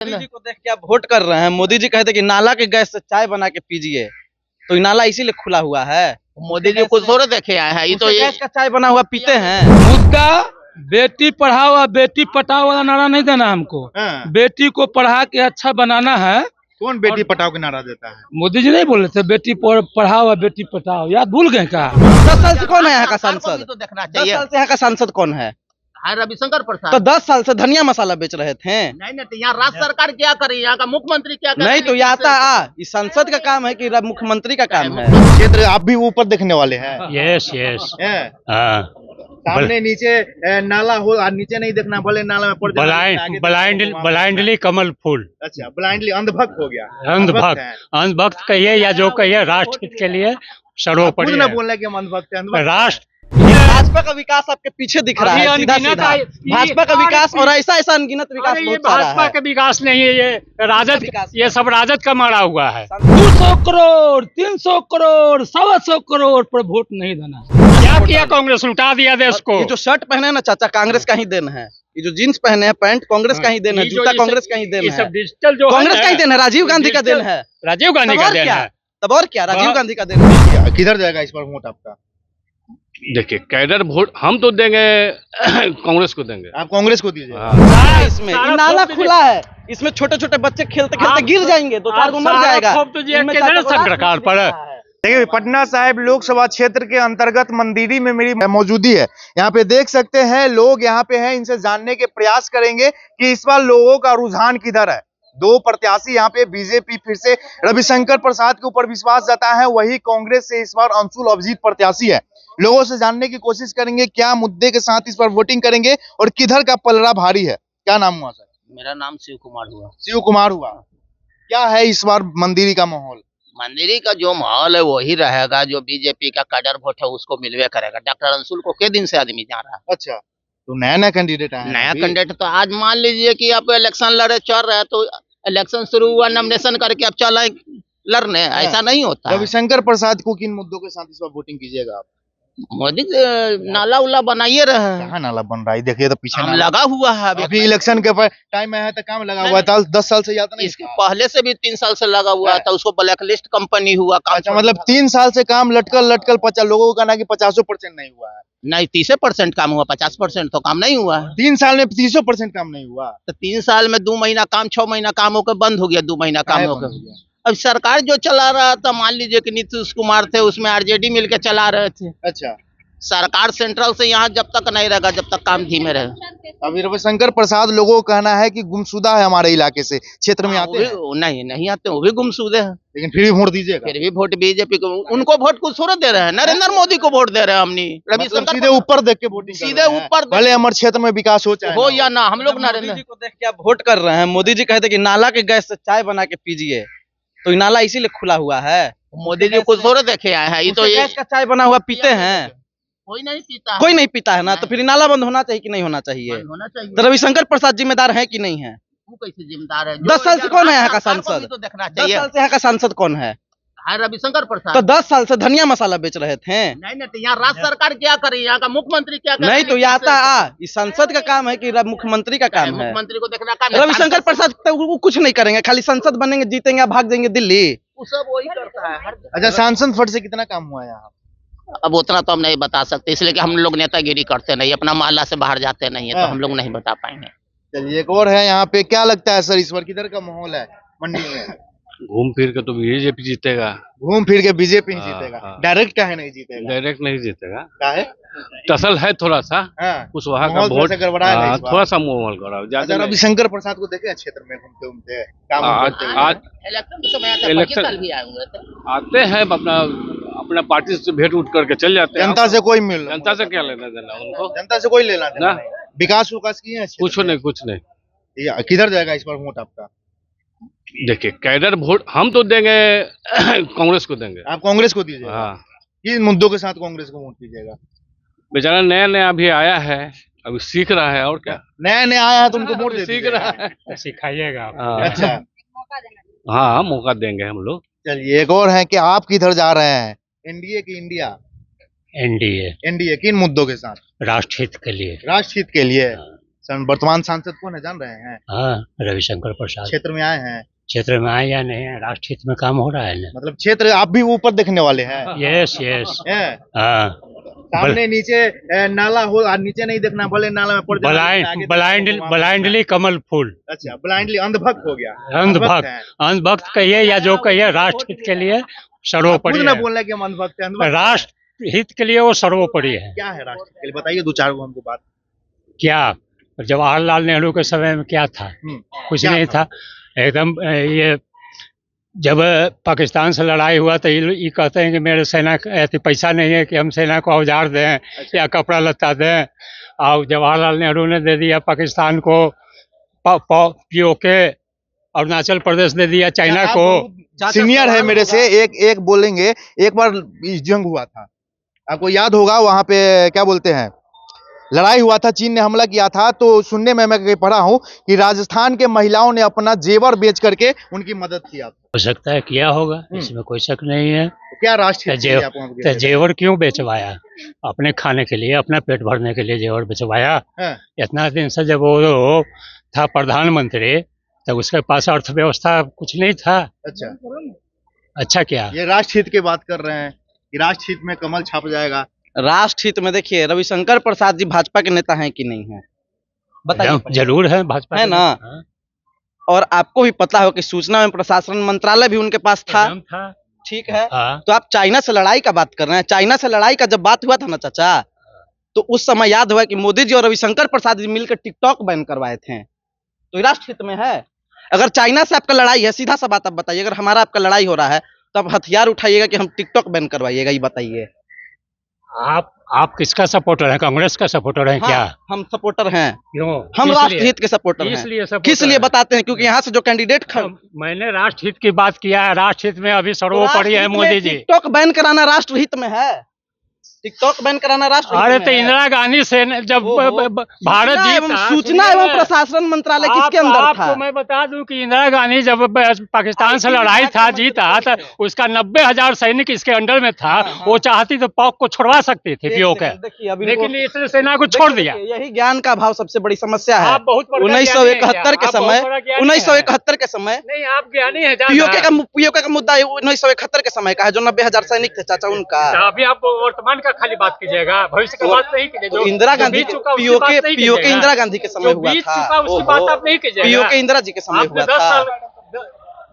मोदी जी को देख के आप वोट कर रहे हैं। मोदी जी कहते कि नाला के गैस से चाय बना के पीजिए, तो ये नाला इसीलिए खुला हुआ है। मोदी जी कुछ थोड़ा देखे आए हैं, ये तो गैस का चाय बना हुआ पीते हैं। मुद्दा बेटी पढ़ाओ और बेटी पटाओ वाला नारा नहीं देना हमको। बेटी को पढ़ा के अच्छा बनाना है। कौन बेटी पटाओ के नारा देता है? मोदी जी नहीं बोल रहे थे बेटी पढ़ाओ और बेटी पटाओ, याद भूल गए क्या? 10 साल से कौन है यहाँ का सांसद? तो देखना 10 चाहिए। साल से यहाँ का सांसद कौन है? रविशंकर प्रसाद। तो 10 साल से धनिया मसाला बेच रहे थे। नहीं तो यहाँ राज्य सरकार क्या करे, यहाँ का मुख्यमंत्री क्या करे? नहीं तो ये आता इस संसद का काम है कि मुख्यमंत्री का काम है। क्षेत्र आप भी ऊपर देखने वाले हैं। यस यस हैं? सामने नीचे नाला हो, नीचे नहीं देखना, भले नाला में पड़ जाए। ब्लाइंडली कमल फूल। अच्छा, ब्लाइंडली अंधभक्त हो गया। अंधभक्त कहिए या जो कहिए, राष्ट्र हित के लिए सर्वोपरि ना बोलना कि हम अंधभक्त हैं। राष्ट्र। भाजपा का विकास आपके पीछे दिख रहा है, सीधा सीधा भाजपा का विकास और ऐसा अनगिनत विकास बहुत सारा है। भाजपा का विकास नहीं है, ये राजद, ये सब राजद का मारा हुआ है। 200 करोड़ 300 करोड़ 125 करोड़ पर वोट नहीं देना। क्या किया कांग्रेस? लुटा दिया देश को। ये जो शर्ट पहने हैं ना चाचा, कांग्रेस का ही देन है। ये जो जीन्स पहने हैं, पैंट कांग्रेस का ही देन है, जूता कांग्रेस का ही देन है, डिजिटल जो कांग्रेस का ही देन है, राजीव गांधी का देन है। राजीव गांधी का देन है। तब और क्या, राजीव गांधी का देन है। किधर जाएगा इस बार वोट आपका? देखिए कैडर वोट हम तो देंगे कांग्रेस को देंगे। आप कांग्रेस को दीजिए। इसमें नाला खुला है, इसमें छोटे छोटे बच्चे खेलते खेलते गिर जाएंगे, 2-4 को मर जाएगा। सरकार पर देखिए, पटना साहिब लोकसभा क्षेत्र के अंतर्गत मंदिरी में मेरी मौजूदी है। यहाँ पे देख सकते हैं लोग यहाँ पे हैं, इनसे जानने के प्रयास करेंगे कि इस बार लोगों का रुझान किधर है। दो प्रत्याशी यहाँ पे, बीजेपी फिर से रविशंकर प्रसाद के ऊपर विश्वास जता है, वही कांग्रेस से इस बार अंशुल अभिजीत प्रत्याशी है। लोगों से जानने की कोशिश करेंगे क्या मुद्दे के साथ इस बार वोटिंग करेंगे और किधर का पलड़ा भारी है। क्या नाम हुआ सर? मेरा नाम शिव कुमार हुआ। शिव कुमार हुआ। क्या है इस बार मंदिरी का माहौल? मंदिरी का जो माहौल है वही रहेगा, जो बीजेपी का कैडर वोट है उसको मिलवे करेगा। डॉक्टर अंशुल को के दिन से आदमी जा रहा है। अच्छा, तो नया कैंडिडेट है? नया कैंडिडेट तो आज मान लीजिए कि आप इलेक्शन लड़े चल रहे हैं, तो इलेक्शन शुरू हुआ, नॉमिनेशन करके अब चल लड़ने, ऐसा नहीं होता। रविशंकर प्रसाद को किन मुद्दों के साथ इस बार वोटिंग कीजिएगा आप? मोदी नाला उला बनाइए रहे हैं। कहाँ नाला बन रहा है? देखिए तो पीछे लगा हुआ है। अभी इलेक्शन के टाइम में है तो काम लगा हुआ है। 10 साल से ज्यादा नहीं, इसके पहले से भी 3 साल से लगा हुआ था, उसको ब्लैक लिस्ट कंपनी हुआ। अच्छा, मतलब 3 साल से काम लटकल 50 लोगों का ना कि 50% नहीं हुआ है। नहीं, 30% काम हुआ, 50% तो काम नहीं हुआ है। 3 साल में 30% काम नहीं हुआ तो 3 साल में 2 महीना काम, 6 महीना काम होकर बंद हो गया, 2 महीना काम होकर। अब सरकार जो चला रहा था, मान लीजिए कि नीतीश कुमार थे, उसमें आरजेडी मिलकर चला रहे थे। अच्छा, सरकार सेंट्रल से यहाँ जब तक नहीं रहेगा, जब तक काम धीमे रहे। अभी रविशंकर प्रसाद लोगों का कहना है कि गुमशुदा है, हमारे इलाके से क्षेत्र में आते हैं। नहीं आते, वो भी गुमशुदे हैं। लेकिन फिर भी वोट दीजिएगा? फिर भी वोट बीजेपी को। उनको वोट कुछ थोड़ा दे रहे हैं, नरेंद्र मोदी को वोट दे रहे हैं हमने। रविशंकर सीधे ऊपर देख के वोटिंग, सीधे ऊपर, भले हमारे क्षेत्र में विकास हो चाहे हो या ना, हम लोग नरेंद्र जी को देख के आप वोट कर रहे हैं। मोदी जी कहते कि नाला के गैस से चाय बना के पीजिए, तो ये नाला इसीलिए खुला हुआ है। मोदी जी कुछ थोड़ा देखे आए हैं, ये तो गैस का चाय बना हुआ पीते हैं। कोई नहीं पीता है ना, तो फिर नाला बंद होना चाहिए कि नहीं होना चाहिए? तो रविशंकर प्रसाद जिम्मेदार है कि नहीं है? वो कैसे जिम्मेदार है? 10 साल से कौन है यहाँ का सांसद? तो देखना 10 चाहिए। साल से यहाँ का सांसद कौन है? रविशंकर प्रसाद। तो 10 साल से धनिया मसाला बेच रहे थे। नहीं तो यहाँ राज्य सरकार क्या करे, यहाँ का मुख्यमंत्री क्या करे? नहीं तो ये आता इस संसद का काम है कि मुख्यमंत्री का काम है? मुख्यमंत्री को देखना काम। रविशंकर प्रसाद तो वो कुछ नहीं करेंगे, खाली संसद बनेंगे, जीतेंगे, भाग जाएंगे दिल्ली। वो सब वही करता है। अच्छा, सांसद फंड से कितना काम हुआ यहाँ? अब उतना तो हम नहीं बता सकते, इसलिए कि हम लोग नेतागिरी करते नहीं, अपना मोहल्ला से बाहर जाते नहीं है, तो हम लोग नहीं बता पाएंगे। चलिए, एक और है यहाँ पे। क्या लगता है सर इस बार किधर का माहौल है मंडी में? घूम फिर के तो बीजेपी जीतेगा। घूम फिर के बीजेपी ही जीतेगा। डायरेक्ट काहे नहीं जीतेगा? डायरेक्ट नहीं जीतेगा, काहे? टसल है थोड़ा सा। कुछ वहाँ का वोट थोड़ा सा माहौल गड़बड़ा। रविशंकर प्रसाद को देखे क्षेत्र में घूमते घूमते काम आज इलेक्शन के समय आते हैं, अपना पार्टी से भेंट उठ करके चल जाते हैं। जनता से कोई जनता से क्या लेना देना उनको? जनता से कोई लेना देना नहीं। विकास किए हैं? कुछ नहीं। किधर जाएगा इस बार वोट आपका? देखिए कैडर वोट हम तो देंगे कांग्रेस को देंगे। आप कांग्रेस को दीजिए? हाँ। किन मुद्दों के साथ कांग्रेस को वोट दीजिएगा? बेचारा नया अभी आया है, अभी सीख रहा है। और क्या, नया आया है तो उनको वोट सीख रहा है, सिखाइएगा। अच्छा, हाँ मौका देंगे हम लोग। चलिए, एक और है कि आप किधर जा रहे हैं, एनडीए की इंडिया? एनडीए। किन मुद्दों के साथ? राष्ट्र हित के लिए। राष्ट्र हित के लिए। वर्तमान सांसद कौन है जान रहे हैं? हाँ, रविशंकर प्रसाद। क्षेत्र में आए हैं? क्षेत्र में आए या नहीं है, राष्ट्र हित में काम हो रहा है ना। मतलब क्षेत्र आप भी ऊपर देखने वाले हैं? Yes yes. हैं? हाँ, सामने नीचे नाला हो, नीचे नहीं देखना, भले नाला में पड़ जाए। ब्लाइंडली कमल फूल। अच्छा, ब्लाइंडली अंधभक्त हो गया। अंधभक्त कहिए या जो कहिए, राष्ट्र हित के लिए सर्वोपरि खुद ना है। बोलना कि हम अंधभक्त हैं। राष्ट्र हित के लिए वो सर्वोपरि है। क्या है राष्ट्र हित के लिए, बताइए 2-4 गो हमको बात। क्या जवाहरलाल नेहरू के समय में क्या था? कुछ नहीं था एकदम। ये जब पाकिस्तान से लड़ाई हुआ तो ये कहते हैं कि मेरे सेना ऐसे पैसा नहीं है कि हम सेना को औजार दें या कपड़ा लत्ता दें, और जवाहरलाल नेहरू ने दे दिया पाकिस्तान को पीओके, अरुणाचल प्रदेश दे दिया चाइना को। सीनियर है मेरे से, एक बोलेंगे। एक बार जंग हुआ था, आपको याद होगा, वहां पे क्या बोलते हैं, लड़ाई हुआ था, चीन ने हमला किया था। तो सुनने में मैं पढ़ा हूं कि राजस्थान के महिलाओं ने अपना जेवर बेच करके उनकी मदद किया। हो सकता है किया होगा, इसमें कोई शक नहीं है। तो क्या राष्ट्र जेवर क्यों बेचवाया? अपने खाने के लिए, अपना पेट भरने के लिए जेवर बेचवाया। इतना दिन से जब वो था प्रधानमंत्री, तब उसके पास अर्थव्यवस्था कुछ नहीं था। अच्छा क्या ये राष्ट्र हित की बात कर रहे हैं कि राष्ट्र हित में कमल छाप जाएगा? राष्ट्र हित में देखिए, रविशंकर प्रसाद जी भाजपा के नेता हैं कि नहीं है, बताइए। जरूर है, भाजपा है ना। और आपको भी पता हो कि सूचना एवं प्रशासन मंत्रालय भी उनके पास था। ठीक है। तो आप चाइना से लड़ाई का बात कर रहे हैं। चाइना से लड़ाई का जब बात हुआ था ना चाचा, तो उस समय याद हुआ कि मोदी जी और रविशंकर प्रसाद जी मिलकर टिकटॉक बैन करवाए थे। तो ये राष्ट्र हित में है। अगर चाइना से आपका लड़ाई है, सीधा सा बात आप बताइए, अगर हमारा आपका लड़ाई हो रहा है तो आप हथियार उठाइएगा कि हम टिकटॉक बैन करवाइएगा, ये बताइए। आप किसका सपोर्टर हैं? कांग्रेस का सपोर्टर हैं? क्या हम सपोर्टर हैं। क्यों? हम राष्ट्र हित के सपोर्टर हैं। किस लिए बताते हैं? क्योंकि यहाँ से जो कैंडिडेट मैंने राष्ट्र हित की बात किया है। राष्ट्र हित में अभी सर्वोपरि है मोदी जी। टिकटॉक बैन कराना राष्ट्र हित में है। टिकटॉक बैन कराना राष्ट्र। अरे तो इंदिरा गांधी से जब भारत जीता, सूचना एवं प्रशासन मंत्रालय किसके अंदर था? आपको मैं बता दूं कि इंदिरा गांधी जब पाकिस्तान से लड़ाई था, जीता, तो उसका 90,000 सैनिक इसके अंडर में था। वो चाहती तो पॉक को छोड़वा सकती थी पीओके, लेकिन इसने सेना को छोड़ दिया। यही ज्ञान का अभाव सबसे बड़ी समस्या है। 1971 के समय 1971 के समय नहीं, आप ज्ञानी है। पीओके का मुद्दा 1971 के समय का है, जो 90,000 सैनिक थे चाचा उनका। अभी आप वर्तमान खाली बात कीजिएगा, भविष्य की बात नहीं कीजिएगा। जो इंदिरा गांधी पीओके इंदिरा गांधी के समय हुआ था, उसकी बात आप नहीं कीजिएगा। पीओके इंदिरा जी के समय हुआ था।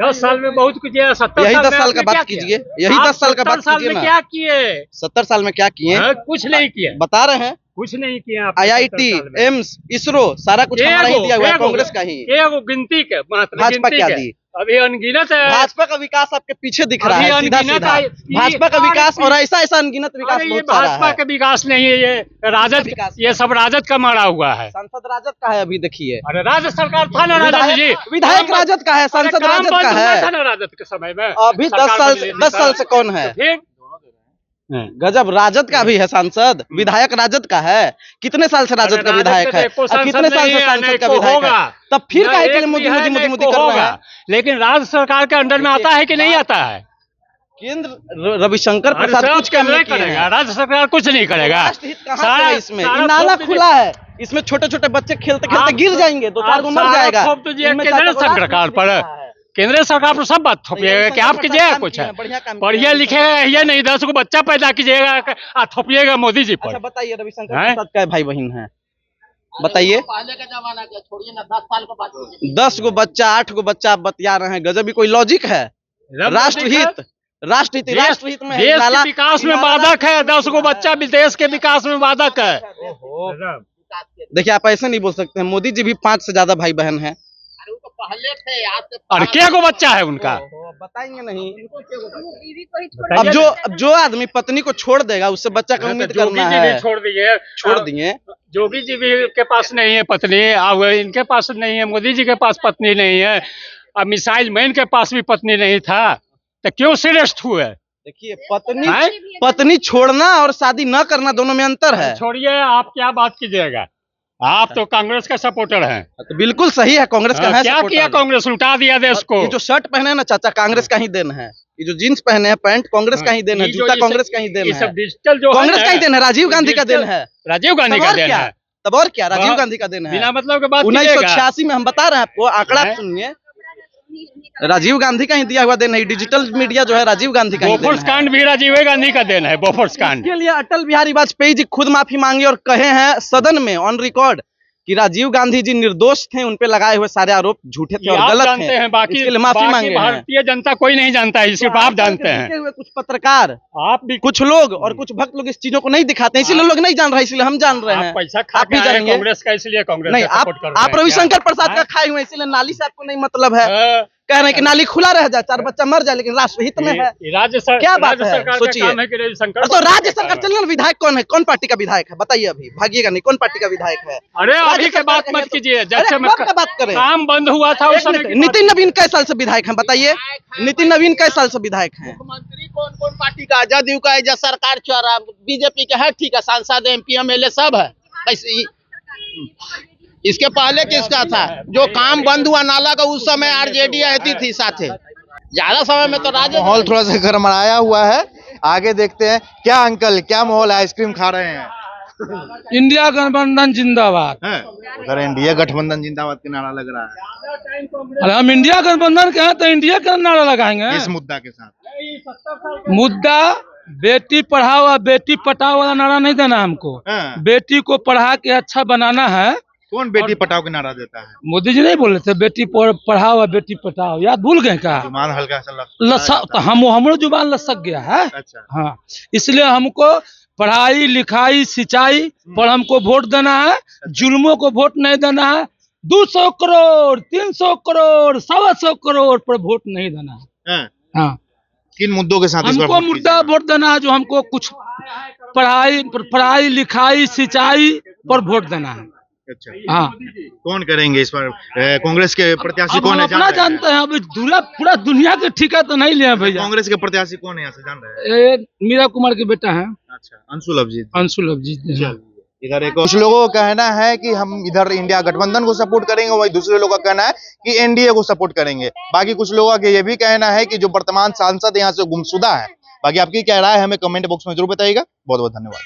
10 साल में बहुत कुछ, 70 यही 10 साल का बात कीजिए। यही 10 साल का बात कीजिए ना। क्या किए? 70 साल में क्या किए? कुछ नहीं किया। बता रहे हैं, कुछ नहीं किया। IIT, एम्स, इसरो सारा कुछ हमारा ही दिया हुआ है, कांग्रेस का ही। गिनती के भाजपा क्या दी? अभी अनगिनत है। भाजपा का विकास आपके पीछे दिख रहा है, सीधा सीधा। भाजपा का विकास और ऐसा अनगिनत विकास बहुत सारा है। भाजपा का विकास नहीं है, ये राजद, ये सब राजद का मारा हुआ है। संसद राजद का है। अभी देखिए, अरे राज्य सरकार था ना राजद जी, विधायक राजद का है, संसद राजद का है ना राजद के समय में। अभी 10 साल से कौन है? गजब, राजद का भी है सांसद, विधायक राजद का है। कितने साल से राजद का विधायक है और कितने साल से सांसद का विधायक है? तब फिर काहे के लिए मोदी कर रहे हैं? लेकिन राज्य सरकार के अंडर में आता है कि नहीं आता है? केंद्र रविशंकर प्रसाद कुछ काम नहीं करेगा, राज्य सरकार कुछ नहीं करेगा। सारा इसमें नाला खुला है, इसमें छोटे छोटे बच्चे खेलते खेलते गिर जाएंगे, 2-4 को मर जाएगा। केंद्र सरकार पर, केंद्र सरकार पर सब बात थोपिएगा कि आप कीजिएगा कुछ है, पढ़िए लिखेगा ये नहीं, 10 को बच्चा पैदा कीजिएगा, थोपिएगा मोदी जी पर। बताइए, रविशंकर प्रसाद का भाई बहन है, बताइए। पहले का जमाना का छोड़िए ना, 10 साल का बात कीजिए। 10 को बच्चा, 8 को बच्चा आप बतिया रहे हैं। गजब, भी कोई लॉजिक है? राष्ट्रहित में देश के विकास में बाधक है। 10 को बच्चा भी देश के विकास में बाधक है। देखिए, आप ऐसे नहीं बोल सकते हैं। मोदी जी भी 5 से ज्यादा भाई बहन है। पहले थे, और क्या को बच्चा है उनका? बताएंगे नहीं। अब जो आदमी पत्नी को छोड़ देगा, उससे बच्चा का उम्मीद करना है। छोड़ दिए। जोगी जी भी के पास नहीं है पत्नी, अब इनके पास नहीं है, मोदी जी के पास पत्नी नहीं है, अब मिसाइल मैन के पास भी पत्नी नहीं था, तो क्यों सीरियस हुए? देखिए, पत्नी छोड़ना और शादी न करना दोनों में अंतर है। छोड़िए, आप क्या बात कीजिएगा? आप तो कांग्रेस का सपोर्टर हैं। तो बिल्कुल सही है, कांग्रेस का है। क्या किया कांग्रेस? उल्टा दिया देश को। ये जो शर्ट पहने हैं ना चाचा, कांग्रेस का ही देन है। ये जो जींस पहने हैं, पैंट, कांग्रेस का ही देन है। जूता कांग्रेस का ही देन है। सब डिजिटल जो कांग्रेस का ही देन है, राजीव गांधी का देन है। राजीव गांधी का देन है। तब और क्या, राजीव बहुत- गांधी का देन है। बिना मतलब के बात 1986 में हम बता रहे हैं आपको, आंकड़ा सुनिए, राजीव गांधी का ही दिया हुआ देन है। डिजिटल मीडिया जो है राजीव गांधी का ही देन बोफोर्स है। कांड भी राजीव गांधी का देन है। बोफोर्स कांड इसके लिए अटल बिहारी वाजपेयी जी खुद माफी मांगे और कहे हैं सदन में ऑन रिकॉर्ड कि राजीव गांधी जी निर्दोष थे, उन पे लगाए हुए सारे आरोप झूठे थे और आप गलत जानते हैं, बाकी इसके लिए माफी बाकी मांगे हैं। भारतीय जनता कोई नहीं जानता है, सिर्फ आप जानते हैं। लिखे हुए कुछ पत्रकार, आप भी कुछ लोग और कुछ भक्त लोग इस चीजों को नहीं दिखाते हैं, इसीलिए लोग नहीं जान रहे, इसलिए हम जान रहे आप हैं। पैसा खा आप भी के आए जानेंगे। कांग्रेस का, इसलिए कांग्रेस नहीं, का आप सपोर्ट कर रहे हैं। रविशंकर प्रसाद का हाँ? खाए हुए हैं, इसीलिए नाली से आपको नहीं मतलब है। हाँ। कह रहे हैं कि नाली खुला रह जाए, 4 बच्चा मर जाए, लेकिन राष्ट्र हित में है। ये राज्य सरकार क्या बात है? सरकार का सोचिए। काम है कि रविशंकर तो राज्य सरकार चलिए ना, विधायक कौन है, कौन पार्टी का विधायक है बताइए, अभी भागिएगा नहीं, कौन पार्टी का विधायक है? अरे राज्य अभी के सरकार बात का मत है तो- कीजिए, जब अरे से कब का बात करें? काम बंद हुआ था उस समय की नितिन नवीन कई साल से विधायक हैं बताइए, नितिन नवीन कई साल से विधायक हैं? मुख्यमंत्री कौन कौन पार्टी का, जदयू का है, सरकार चौरा, बीजेपी का है, ठीक है, सांसद एमपी एमएलए सब है। इसके पहले किसका था? जो काम बंद हुआ नाला का, उस समय आरजेडी रहती थी साथे। ज्यादा समय में तो राजद माहौल थोड़ा सा गरमाया हुआ है, आगे देखते हैं। क्या अंकल, क्या माहौल है? आइसक्रीम खा रहे हैं? इंडिया गठबंधन जिंदाबाद। उधर एनडीए गठबंधन जिंदाबाद का नारा लग रहा है, अरे हम इंडिया गठबंधन के हैं तो इंडिया का नारा लगाएंगे। इस मुद्दा के साथ। मुद्दा बेटी पढ़ाओ और बेटी पटाओ वाला नारा नहीं देना हमको। बेटी को पढ़ा के अच्छा बनाना है। कौन बेटी पटाओ के नारा देता है? मोदी जी नहीं बोले थे बेटी पढ़ाओ और बेटी पटाओ, याद भूल गए क्या? जुबान हल्का सा लसक तो हमरो जुबान लसक गया है। अच्छा, हाँ, इसलिए हमको पढ़ाई लिखाई सिंचाई पर हमको वोट देना है, जुल्मों को वोट नहीं देना है। 200 करोड़ 300 करोड़ 125 करोड़ पर वोट नहीं देना है। हाँ, किन मुद्दों के साथ इस बार हमको वोट मुद्दा कीजिएगा? वोट देना है जो हमको कुछ पढ़ाई लिखाई सिंचाई पर वोट देना है। अच्छा, हाँ, कौन करेंगे इस बार? कांग्रेस के प्रत्याशी अब कौन हम है? अपना जानते हैं, अभी पूरा दुनिया के ठिका तो नहीं लिया भैया। कांग्रेस के प्रत्याशी कौन है यहाँ से जान रहे हैं? मीरा कुमार के बेटा है अच्छा, अंशुल अभिजीत। अंशुल अभिजीत। इधर एक कुछ लोगों का कहना है कि हम इधर इंडिया गठबंधन को सपोर्ट करेंगे, वही दूसरे लोगों का कहना है कि एनडीए को सपोर्ट करेंगे। बाकी कुछ लोगों का ये भी कहना है कि जो वर्तमान सांसद यहाँ से गुमशुदा है। बाकी आपकी क्या राय है हमें कमेंट बॉक्स में जरूर बताइएगा। बहुत बहुत धन्यवाद।